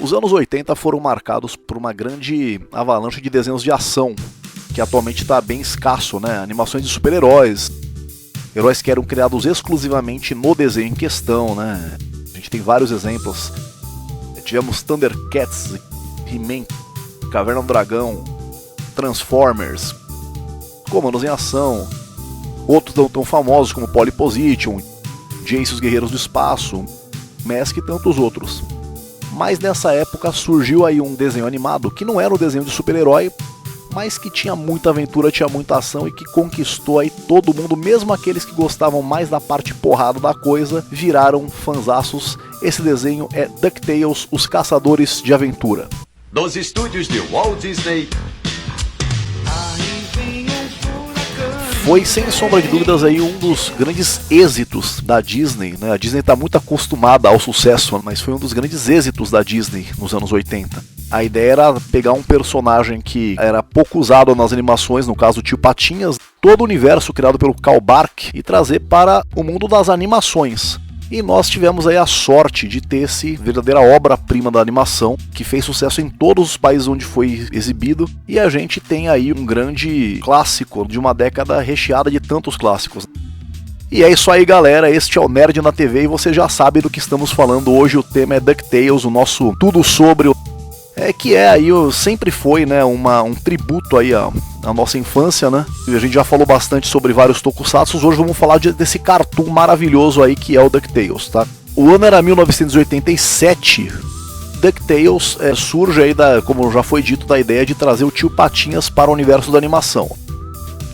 Os anos 80 foram marcados por uma grande avalanche de desenhos de ação, que atualmente está bem escasso, né? Animações de super-heróis, heróis que eram criados exclusivamente no desenho em questão, né? A gente tem vários exemplos. Tivemos Thundercats, He-Man, Caverna do Dragão, Transformers, Comandos em Ação, outros não tão famosos como Polly Position, Jace os Guerreiros do Espaço, Mask e tantos outros. Mas nessa época surgiu aí um desenho animado que não era um desenho de super-herói, mas que tinha muita aventura, tinha muita ação e que conquistou aí todo mundo, mesmo aqueles que gostavam mais da parte porrada da coisa, viraram fanzaços. Esse desenho é DuckTales, Os Caçadores de Aventura. Dos estúdios de Walt Disney. Foi, sem sombra de dúvidas, aí um dos grandes êxitos da Disney, né? A Disney está muito acostumada ao sucesso, mas foi um dos grandes êxitos da Disney nos anos 80. A ideia era pegar um personagem que era pouco usado nas animações, no caso o Tio Patinhas, todo o universo criado pelo Carl Bark, e trazer para o mundo das animações. E nós tivemos aí a sorte de ter esse verdadeira obra-prima da animação, que fez sucesso em todos os países onde foi exibido, e a gente tem aí um grande clássico de uma década recheada de tantos clássicos. E é isso aí, galera, este é o Nerd na TV e você já sabe do que estamos falando hoje. O tema é DuckTales, o nosso tudo sobre, que é aí, sempre foi, né, um tributo aí à nossa infância, né? A gente já falou bastante sobre vários tokusatsu, hoje vamos falar desse cartoon maravilhoso aí que é o DuckTales, tá? O ano era 1987, DuckTales surge aí, como já foi dito, da ideia de trazer o Tio Patinhas para o universo da animação.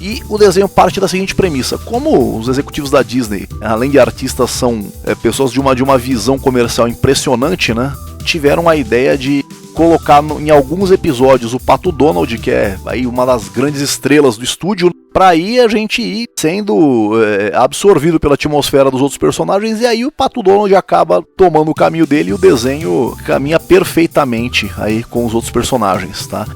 E o desenho parte da seguinte premissa: como os executivos da Disney, além de artistas, são pessoas de uma visão comercial impressionante, né? Tiveram a ideia de colocar em alguns episódios o Pato Donald, que é aí uma das grandes estrelas do estúdio, para aí a gente ir sendo absorvido pela atmosfera dos outros personagens, e aí o Pato Donald acaba tomando o caminho dele e o desenho caminha perfeitamente aí com os outros personagens, tá?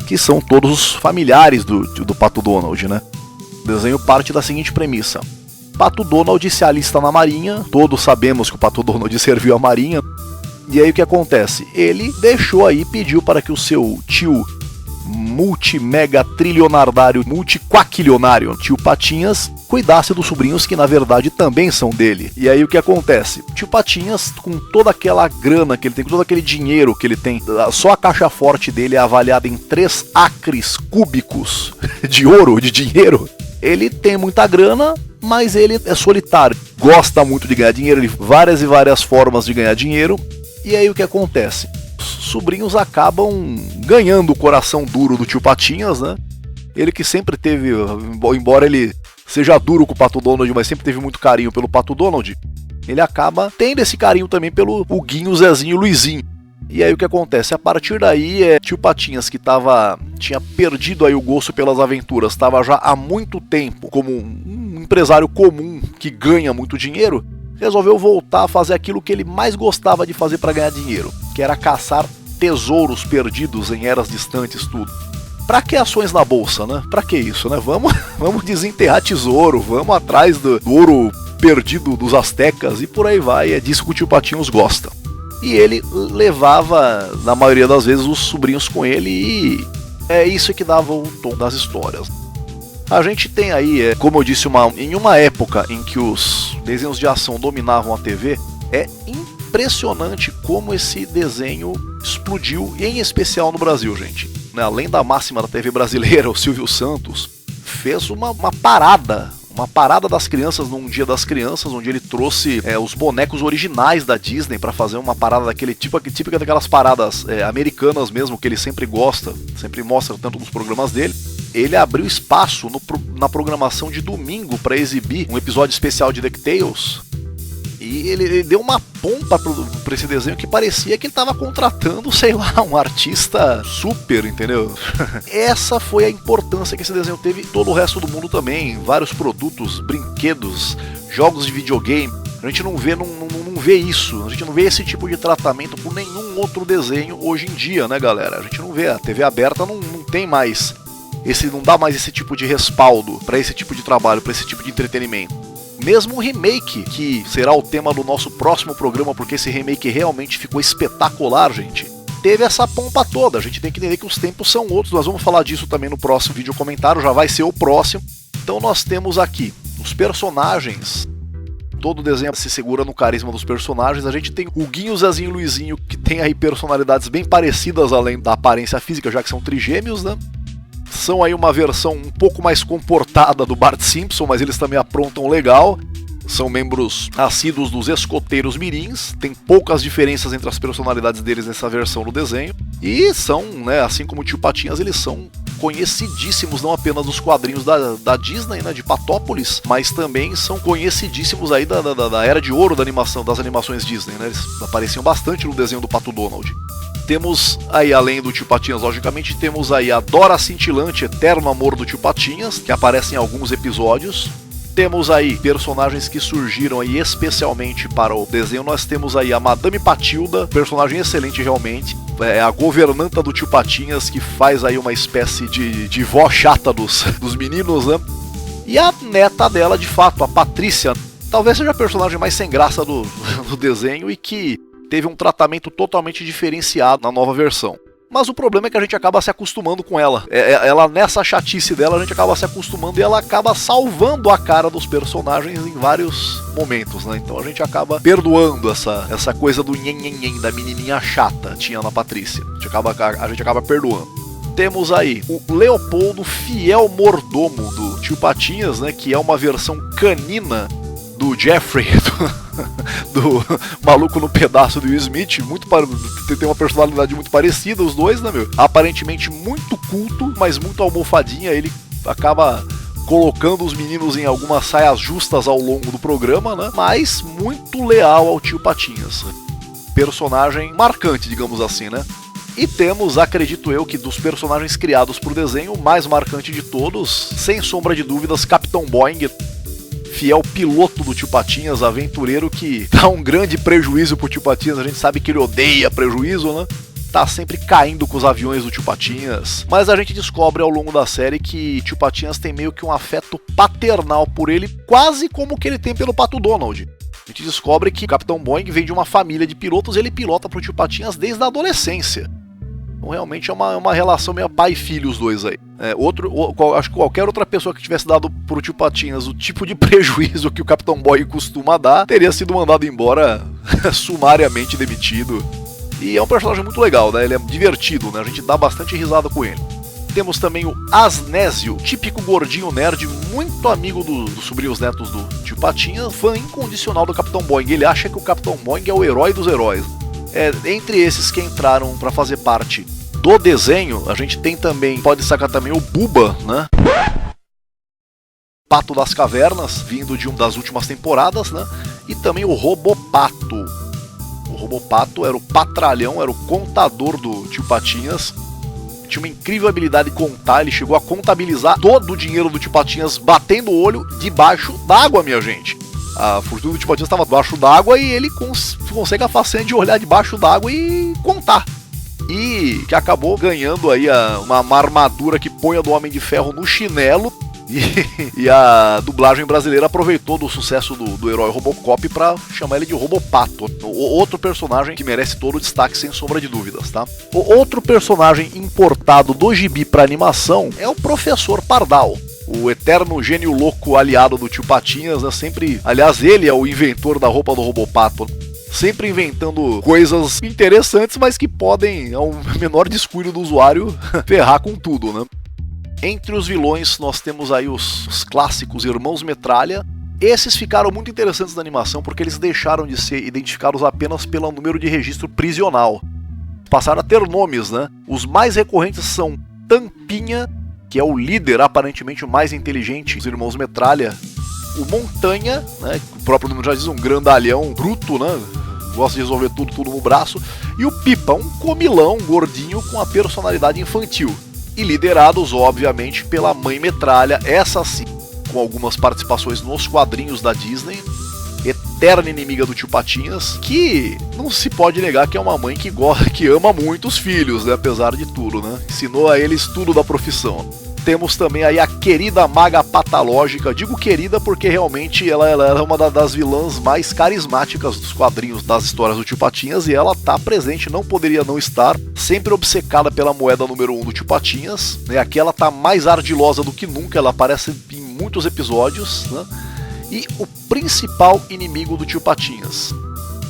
Que são todos os familiares do Pato Donald, né? O desenho parte da seguinte premissa: Pato Donald se alista na marinha, todos sabemos que o Pato Donald serviu à marinha. E aí o que acontece? Ele pediu para que o seu tio multi-mega trilionardário, multi-quaquilionário, Tio Patinhas, cuidasse dos sobrinhos que na verdade também são dele. E aí o que acontece? Tio Patinhas, com toda aquela grana que ele tem, com todo aquele dinheiro que ele tem, só a caixa forte dele é avaliada em 3 acres cúbicos de ouro, de dinheiro. Ele tem muita grana, mas ele é solitário, gosta muito de ganhar dinheiro, várias e várias formas de ganhar dinheiro. E aí o que acontece? Os sobrinhos acabam ganhando o coração duro do Tio Patinhas, né? Ele que sempre teve, embora ele seja duro com o Pato Donald, mas sempre teve muito carinho pelo Pato Donald, ele acaba tendo esse carinho também pelo Huguinho, Zezinho e Luizinho. E aí o que acontece? A partir daí, Tio Patinhas, que tinha perdido aí o gosto pelas aventuras, estava já há muito tempo como um empresário comum que ganha muito dinheiro, resolveu voltar a fazer aquilo que ele mais gostava de fazer para ganhar dinheiro, que era caçar tesouros perdidos em eras distantes, tudo. Pra que ações na bolsa, né? Pra que isso, né? Vamos desenterrar tesouro, vamos atrás do ouro perdido dos astecas e por aí vai, é disso que o Tio Patinhas gosta. E ele levava, na maioria das vezes, os sobrinhos com ele e é isso que dava o tom das histórias. A gente tem aí, como eu disse, em uma época em que os desenhos de ação dominavam a TV, é impressionante como esse desenho explodiu, e em especial no Brasil, gente. Além da máxima da TV brasileira, o Silvio Santos fez uma parada das crianças num Dia das Crianças, onde ele trouxe os bonecos originais da Disney para fazer uma parada daquele típica daquelas paradas americanas mesmo, que ele sempre gosta, sempre mostra tanto nos programas dele. Ele abriu espaço na programação de domingo para exibir um episódio especial de DuckTales. E ele deu uma pompa pra esse desenho que parecia que ele tava contratando, sei lá, um artista super, entendeu? Essa foi a importância que esse desenho teve, todo o resto do mundo também. Vários produtos, brinquedos, jogos de videogame. A gente não vê isso, a gente não vê esse tipo de tratamento por nenhum outro desenho hoje em dia, né, galera? A gente não vê, a TV aberta não tem mais não dá mais esse tipo de respaldo para esse tipo de trabalho, para esse tipo de entretenimento. Mesmo o remake, que será o tema do nosso próximo programa, porque esse remake realmente ficou espetacular, gente. teve essa pompa toda. A gente tem que entender que os tempos são outros. Nós vamos falar disso também no próximo vídeo comentário, já vai ser o próximo. Então nós temos aqui os personagens. Todo o desenho se segura no carisma dos personagens. A gente tem o Guinho, Zezinho e Luizinho, que tem aí personalidades bem parecidas, além da aparência física, já que são trigêmeos, né? São aí uma versão um pouco mais comportada do Bart Simpson, mas eles também aprontam legal. São membros assíduos dos Escoteiros Mirins. Tem poucas diferenças entre as personalidades deles nessa versão do desenho. E são, né, assim como o Tio Patinhas, eles são conhecidíssimos não apenas dos quadrinhos da Disney, né, de Patópolis, mas também são conhecidíssimos aí da era de ouro da animação, das animações Disney, né? Eles apareciam bastante no desenho do Pato Donald. Temos aí, além do Tio Patinhas, logicamente, temos aí a Dora Cintilante, eterno amor do Tio Patinhas, que aparece em alguns episódios. Temos aí personagens que surgiram aí especialmente para o desenho. Nós temos aí a Madame Patilda, personagem excelente realmente. É a governanta do Tio Patinhas, que faz aí uma espécie de vó chata dos meninos, né? E a neta dela, de fato, a Patrícia, talvez seja a personagem mais sem graça do desenho e que teve um tratamento totalmente diferenciado na nova versão. Mas o problema é que a gente acaba se acostumando com ela. Ela, nessa chatice dela, a gente acaba se acostumando e ela acaba salvando a cara dos personagens em vários momentos, né? Então a gente acaba perdoando essa coisa do nhen da menininha chata, tinha na Patrícia. A gente acaba perdoando. Temos aí o Leopoldo, fiel mordomo do Tio Patinhas, né? Que é uma versão canina do Jeffrey, do maluco no pedaço do Will Smith, tem uma personalidade muito parecida, os dois, né, meu? Aparentemente muito culto, mas muito almofadinha. Ele acaba colocando os meninos em algumas saias justas ao longo do programa, né? Mas muito leal ao Tio Patinhas. Personagem marcante, digamos assim, né? E temos, acredito eu, que dos personagens criados por desenho, o mais marcante de todos, sem sombra de dúvidas, Capitão Boing, fiel piloto do Tio Patinhas, aventureiro que dá um grande prejuízo pro Tio Patinhas. A gente sabe que ele odeia prejuízo, né? Tá sempre caindo com os aviões do Tio Patinhas. Mas a gente descobre ao longo da série que Tio Patinhas tem meio que um afeto paternal por ele, quase como o que ele tem pelo Pato Donald. A gente descobre que o Capitão Boing vem de uma família de pilotos e ele pilota pro Tio Patinhas desde a adolescência. Então realmente é uma relação meio pai e filho os dois aí. Acho que qualquer outra pessoa que tivesse dado pro Tio Patinhas o tipo de prejuízo que o Capitão Boing costuma dar, teria sido mandado embora sumariamente demitido. E é um personagem muito legal, né? Ele é divertido, né? A gente dá bastante risada com ele. Temos também o Asnésio, típico gordinho nerd, muito amigo dos sobrinhos netos do Tio Patinhas, fã incondicional do Capitão Boing. Ele acha que o Capitão Boing é o herói dos heróis. Entre esses que entraram para fazer parte do desenho, a gente tem também, pode destacar também o Buba, né? Pato das Cavernas, vindo de uma das últimas temporadas, né? E também o Robopato. O Robopato era o patralhão, era o contador do Tio Patinhas. Tinha uma incrível habilidade de contar, ele chegou a contabilizar todo o dinheiro do Tio Patinhas batendo o olho debaixo d'água, minha gente. A fortuna do Tio Patinhas estava debaixo d'água e ele consegue a façanha de olhar debaixo d'água e contar. E que acabou ganhando aí uma armadura que põe a do Homem de Ferro no chinelo. E a dublagem brasileira aproveitou do sucesso do herói Robocop para chamar ele de Robopato. Outro personagem que merece todo o destaque, sem sombra de dúvidas, tá? O outro personagem importado do gibi para animação é o Professor Pardal. O eterno gênio louco aliado do Tio Patinhas, né? Aliás, ele é o inventor da roupa do Robopato. Sempre inventando coisas interessantes, mas que podem, ao menor descuido do usuário, ferrar com tudo, né? Entre os vilões, nós temos aí os clássicos Irmãos Metralha. Esses ficaram muito interessantes na animação porque eles deixaram de ser identificados apenas pelo número de registro prisional. Passaram a ter nomes, né? Os mais recorrentes são Tampinha, que é o líder, aparentemente o mais inteligente dos Irmãos Metralha. O Montanha, né? O próprio nome já diz, um grandalhão bruto, né? Gosta de resolver tudo no braço. E o Pipa, um comilão gordinho com a personalidade infantil. E liderados, obviamente, pela Mãe Metralha, essa sim, com algumas participações nos quadrinhos da Disney, eterna inimiga do Tio Patinhas, que não se pode negar que é uma mãe que ama muito os filhos, né, apesar de tudo, né? Ensinou a eles tudo da profissão. Temos também aí a querida Maga Patológica. Digo querida porque realmente ela é uma das vilãs mais carismáticas dos quadrinhos, das histórias do Tio Patinhas, e ela tá presente, não poderia não estar, sempre obcecada pela moeda número 1 do Tio Patinhas, né? Aqui ela tá mais ardilosa do que nunca, ela aparece em muitos episódios, né? E o principal inimigo do Tio Patinhas,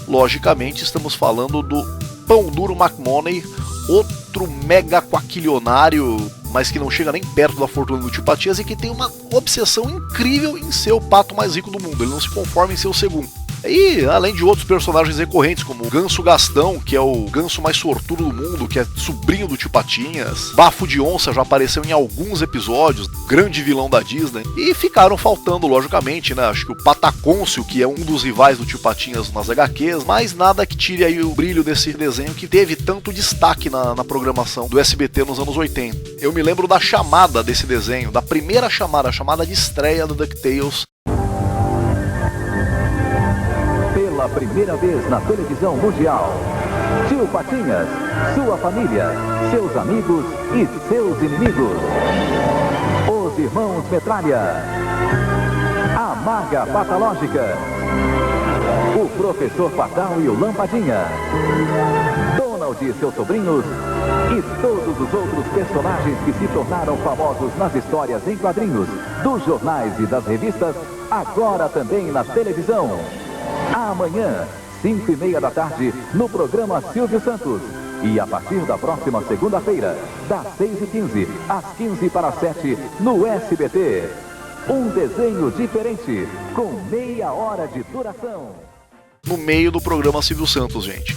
logicamente estamos falando do Pão Duro McMoney, outro mega quaquilionário, mas que não chega nem perto da fortuna do Tio Patinhas e que tem uma obsessão incrível em ser o pato mais rico do mundo. Ele não se conforma em ser o segundo. E além de outros personagens recorrentes, como o Ganso Gastão, que é o ganso mais sortudo do mundo, que é sobrinho do Tio Patinhas. Bafo de Onça já apareceu em alguns episódios, grande vilão da Disney. E ficaram faltando, logicamente, né? Acho que o Patacôncio, que é um dos rivais do Tio Patinhas nas HQs, mas nada que tire aí o brilho desse desenho que teve tanto destaque na programação do SBT nos anos 80. Eu me lembro da chamada desse desenho, da primeira chamada, a chamada de estreia do DuckTales. Pela primeira vez na televisão mundial, Tio Patinhas, sua família, seus amigos e seus inimigos. Os Irmãos Metralha, a Maga Patológica, o Professor Pardal e o Lampadinha, Donald e seus sobrinhos e todos os outros personagens que se tornaram famosos nas histórias em quadrinhos, dos jornais e das revistas, agora também na televisão. Amanhã, 5:30 da tarde, no programa Silvio Santos. E a partir da próxima segunda-feira, das 6h15 às 6:45, no SBT. Um desenho diferente, com meia hora de duração. No meio do programa Silvio Santos, gente.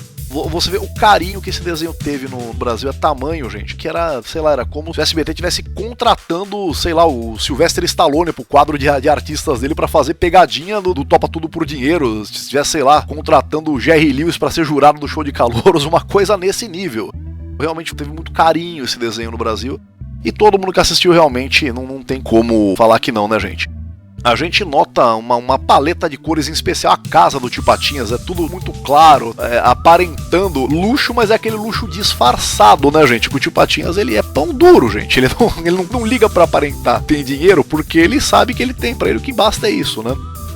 Você vê o carinho que esse desenho teve no Brasil, é tamanho, gente, que era, sei lá, era como se o SBT estivesse contratando, sei lá, o Sylvester Stallone pro quadro de artistas dele pra fazer pegadinha do Topa Tudo por Dinheiro, se estivesse, sei lá, contratando o Jerry Lewis pra ser jurado do Show de Calouros, uma coisa nesse nível. Realmente teve muito carinho esse desenho no Brasil, e todo mundo que assistiu realmente não tem como falar que não, né, gente? A gente nota uma paleta de cores em especial. A casa do Tio Patinhas é tudo muito claro, aparentando luxo, mas é aquele luxo disfarçado, né, gente? Porque o Tio Patinhas, ele é pão duro, gente. Ele não liga pra aparentar tem dinheiro, porque ele sabe que ele tem, pra ele o que basta é isso, né?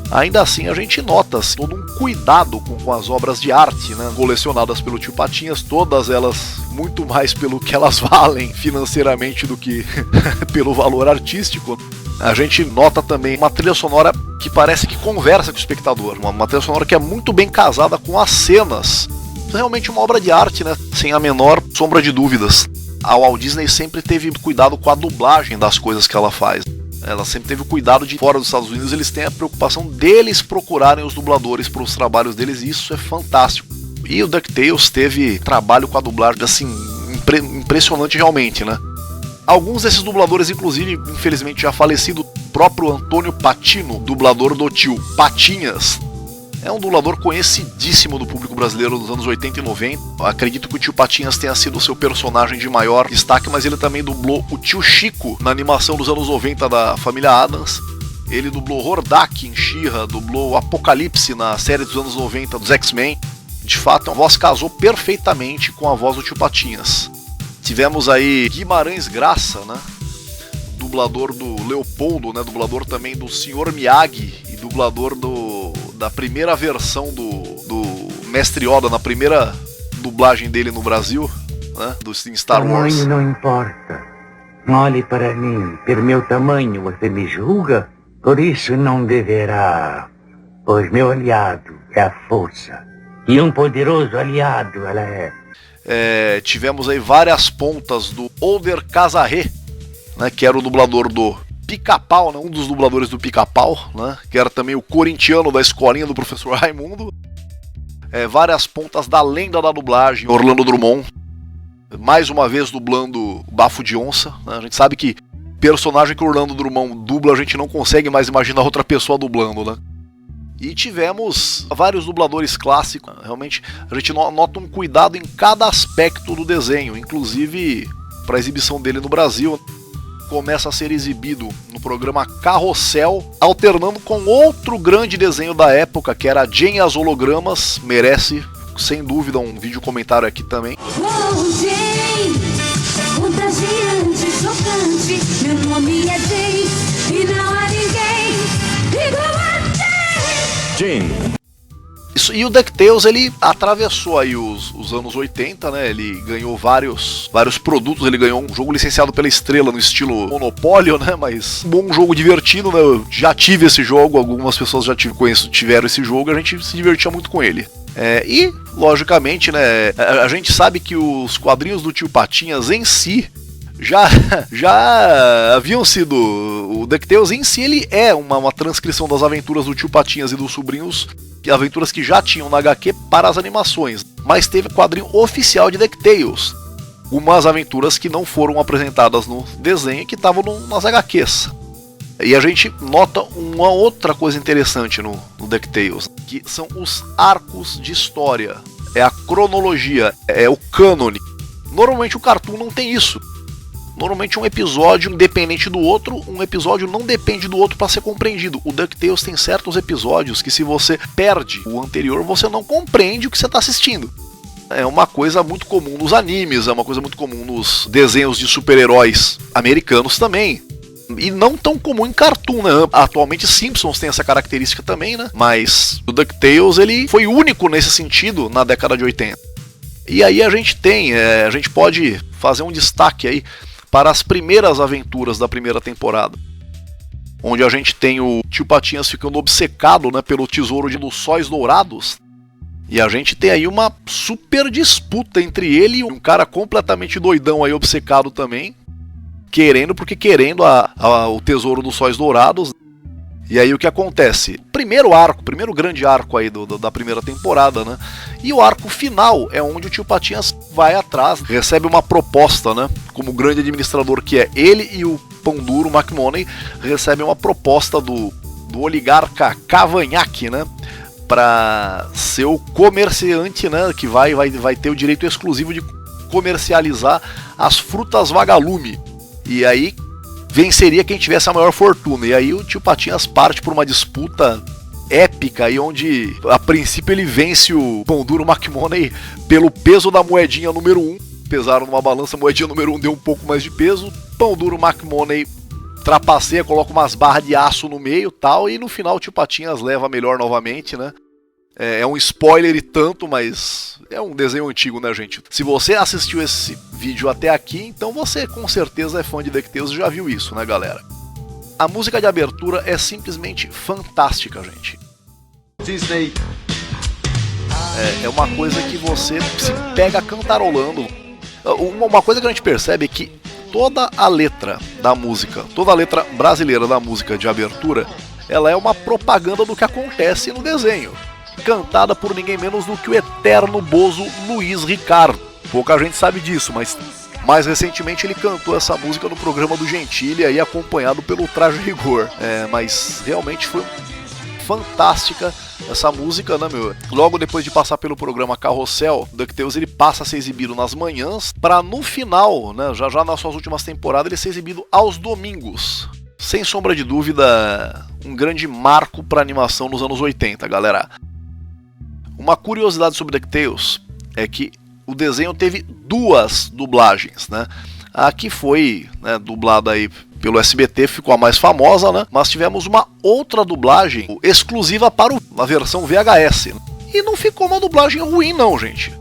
Ainda assim, a gente nota assim, todo um cuidado com as obras de arte, né, colecionadas pelo Tio Patinhas, todas elas muito mais pelo que elas valem financeiramente do que pelo valor artístico. A gente nota também uma trilha sonora que parece que conversa com o espectador, uma trilha sonora que é muito bem casada com as cenas. Realmente uma obra de arte, né, sem a menor sombra de dúvidas. A Walt Disney sempre teve cuidado com a dublagem das coisas que ela faz. Ela sempre teve o cuidado de, fora dos Estados Unidos, eles têm a preocupação deles procurarem os dubladores para os trabalhos deles, e isso é fantástico. E o DuckTales teve trabalho com a dublagem, assim, impressionante realmente, né? Alguns desses dubladores, inclusive, infelizmente já falecido, o próprio Antônio Patino, dublador do Tio Patinhas, é um dublador conhecidíssimo do público brasileiro dos anos 80 e 90. Acredito que o Tio Patinhas tenha sido o seu personagem de maior destaque, mas ele também dublou o Tio Chico na animação dos anos 90 da família Addams. Ele dublou Hordak em She-Ra, dublou Apocalipse na série dos anos 90 dos X-Men. De fato, a voz casou perfeitamente com a voz do Tio Patinhas. Tivemos aí Guimarães Graça, né? Dublador do Leopoldo, né? Dublador também do Sr. Miyagi e dublador da primeira versão do Mestre Yoda, na primeira dublagem dele no Brasil, né? Do Star Wars. Tamanho não importa. Olhe para mim. Pelo meu tamanho você me julga? Por isso não deverá. Pois meu aliado é a força. E um poderoso aliado ela é. Tivemos aí várias pontas do Oder Casarré, né, que era o dublador do Pica-Pau, né, um dos dubladores do Pica-Pau, né, que era também o corintiano da escolinha do professor Raimundo. Várias pontas da lenda da dublagem, Orlando Drummond, mais uma vez dublando o Bafo de Onça, né. A gente sabe que personagem que o Orlando Drummond dubla, a gente não consegue mais imaginar outra pessoa dublando, né. E tivemos vários dubladores clássicos. Realmente a gente nota um cuidado em cada aspecto do desenho, inclusive para a exibição dele no Brasil. Começa a ser exibido no programa Carrossel, alternando com outro grande desenho da época, que era Jane e as Hologramas. Merece, sem dúvida, um vídeo comentário aqui também. Uou, Jane, contagiante, chocante, meu Isso, e o DuckTales, ele atravessou aí os anos 80, né? Ele ganhou vários produtos, ele ganhou um jogo licenciado pela Estrela no estilo Monopólio, né? Mas um bom jogo divertido, né? Eu já tive esse jogo, algumas pessoas já tiveram esse jogo, a gente se divertia muito com ele. E, logicamente, né? A gente sabe que os quadrinhos do Tio Patinhas em si já haviam sido... O DuckTales em si, ele é uma transcrição das aventuras do Tio Patinhas e dos sobrinhos, aventuras que já tinham na HQ para as animações, mas teve quadrinho oficial de DuckTales, umas aventuras que não foram apresentadas no desenho, que estavam nas HQs. E a gente nota uma outra coisa interessante no DuckTales, que são os arcos de história, é a cronologia, é o cânone. Normalmente o cartoon não tem isso. Normalmente um episódio independente do outro, um episódio não depende do outro para ser compreendido. O DuckTales tem certos episódios que, se você perde o anterior, você não compreende o que você está assistindo. É uma coisa muito comum nos animes, é uma coisa muito comum nos desenhos de super-heróis americanos também. E não tão comum em cartoon, né? Atualmente Simpsons tem essa característica também, né? Mas o DuckTales, ele foi único nesse sentido na década de 80. E aí a gente pode fazer um destaque aí para as primeiras aventuras da primeira temporada, onde a gente tem o Tio Patinhas ficando obcecado, né, pelo tesouro dos sóis dourados, e a gente tem aí uma super disputa entre ele e um cara completamente doidão aí, obcecado também, querendo o tesouro dos sóis dourados. E aí o que acontece? Primeiro grande arco aí da primeira temporada, né? E o arco final é onde o Tio Patinhas vai atrás, recebe uma proposta, né? Como grande administrador que é, ele e o Pão Duro, McMoney, recebem uma proposta do oligarca Cavanhaque, né? Para ser o comerciante, né? Que vai ter o direito exclusivo de comercializar as frutas vagalume. E aí venceria quem tivesse a maior fortuna. E aí o Tio Patinhas parte por uma disputa épica, aí onde a princípio ele vence o Pão Duro McMoney pelo peso da moedinha número 1. Pesaram numa balança, a moedinha número 1 deu um pouco mais de peso. Pão Duro McMoney trapaceia, coloca umas barras de aço no meio e tal, e no final o Tio Patinhas leva a melhor novamente, né? É um spoiler e tanto, mas é um desenho antigo, né, gente? Se você assistiu esse vídeo até aqui, então você com certeza é fã de DuckTales e já viu isso, né, galera? A música de abertura é simplesmente fantástica, gente. Disney. É uma coisa que você se pega cantarolando. Uma coisa que a gente percebe é que toda a letra da música, toda a letra brasileira da música de abertura, ela é uma propaganda do que acontece no desenho, cantada por ninguém menos do que o eterno bozo Luiz Ricardo. Pouca gente sabe disso, mas mais recentemente ele cantou essa música no programa do Gentili, aí acompanhado pelo Traje Rigor. Mas realmente foi fantástica essa música, né, meu? Logo depois de passar pelo programa Carrossel, DuckTales ele passa a ser exibido nas manhãs, para no final, né, já nas suas últimas temporadas, ele ser exibido aos domingos. Sem sombra de dúvida, um grande marco para animação nos anos 80, galera. Uma curiosidade sobre DuckTales é que o desenho teve duas dublagens, né? A que foi, né, dublada aí pelo SBT, ficou a mais famosa, né? Mas tivemos uma outra dublagem exclusiva para a versão VHS. E não ficou uma dublagem ruim não, gente.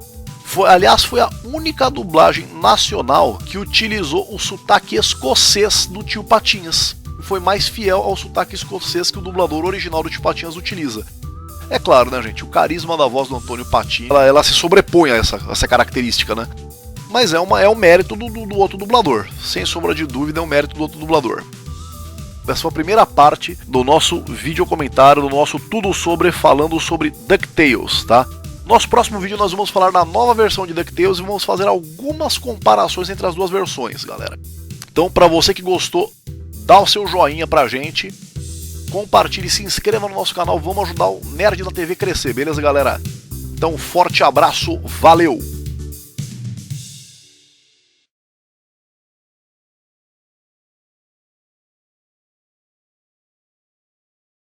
Aliás, foi a única dublagem nacional que utilizou o sotaque escocês do Tio Patinhas. Foi mais fiel ao sotaque escocês que o dublador original do Tio Patinhas utiliza. É claro, né, gente, o carisma da voz do Antônio Patini, ela se sobrepõe a essa característica, né? Mas é um mérito do outro dublador. Sem sombra de dúvida, é um mérito do outro dublador. Essa foi a primeira parte do nosso vídeo comentário, do nosso Tudo Sobre, falando sobre DuckTales, tá? Nosso próximo vídeo nós vamos falar da nova versão de DuckTales e vamos fazer algumas comparações entre as duas versões, galera. Então, pra você que gostou, dá o seu joinha pra gente, compartilhe, se inscreva no nosso canal, vamos ajudar o Nerd da TV a crescer, beleza, galera? Então, forte abraço, valeu!